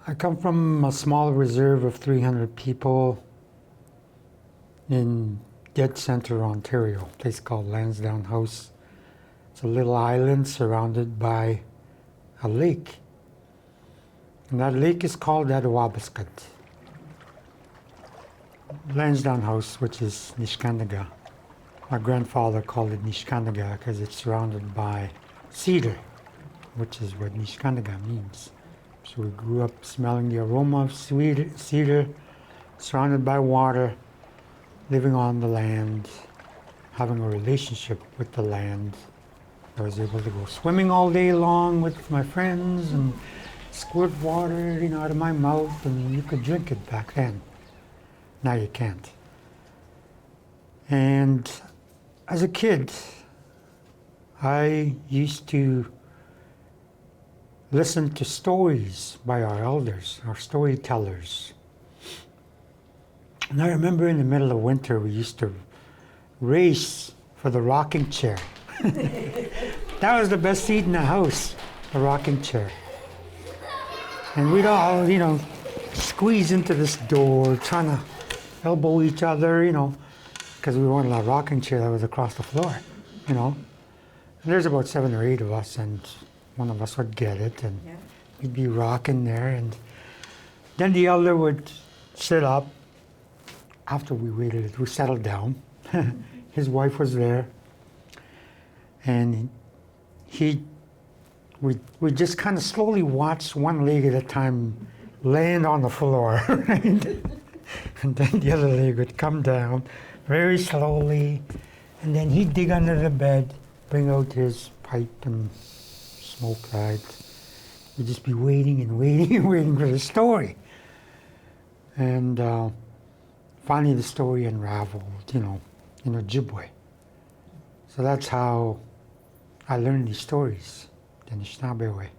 I come from a small reserve of 300 people in dead center Ontario, a place called Lansdowne House. It's a little island surrounded by a lake. And that lake is called Adawabaskat. Lansdowne House, which is Nishkandaga. My grandfather called it Nishkandaga because it's surrounded by cedar, which is what Nishkandaga means. So we grew up smelling the aroma of cedar, surrounded by water, living on the land, having a relationship with the land. I was able to go swimming all day long with my friends and squirt water, out of my mouth, and you could drink it back then. Now you can't. And as a kid, I used to listen to stories by our elders, our storytellers. And I remember in the middle of winter, we used to race for the rocking chair. That was the best seat in the house, the rocking chair. And we'd all, squeeze into this door, trying to elbow each other, because we wanted a rocking chair that was across the floor, And there's about 7 or 8 of us, and one of us would get it, and we'd be rocking there. And then the elder would sit up after we settled down. His wife was there, and we just kind of slowly watched one leg at a time land on the floor, right? And then the other leg would come down very slowly, and then he'd dig under the bed, bring out his pipe and smoke that. We'd just be waiting and waiting and waiting for the story. And finally the story unraveled, in Ojibwe. So that's how I learned these stories, the Anishnaabe way.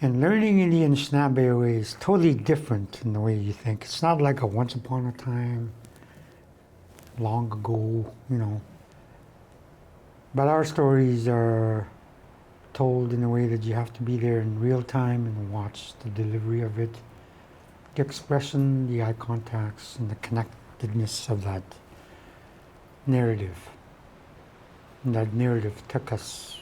And learning in the Anishnaabe way is totally different in the way you think. It's not like a once upon a time, long ago, But our stories are told in a way that you have to be there in real time and watch the delivery of it, the expression, the eye contacts, and the connectedness of that narrative. And that narrative took us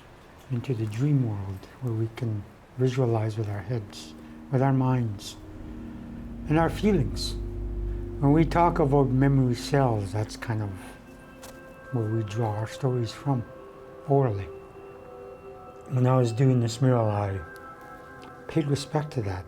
into the dream world where we can visualize with our heads, with our minds, and our feelings. When we talk about memory cells, that's kind of where we draw our stories from, orally. When I was doing this mural, I paid respect to that.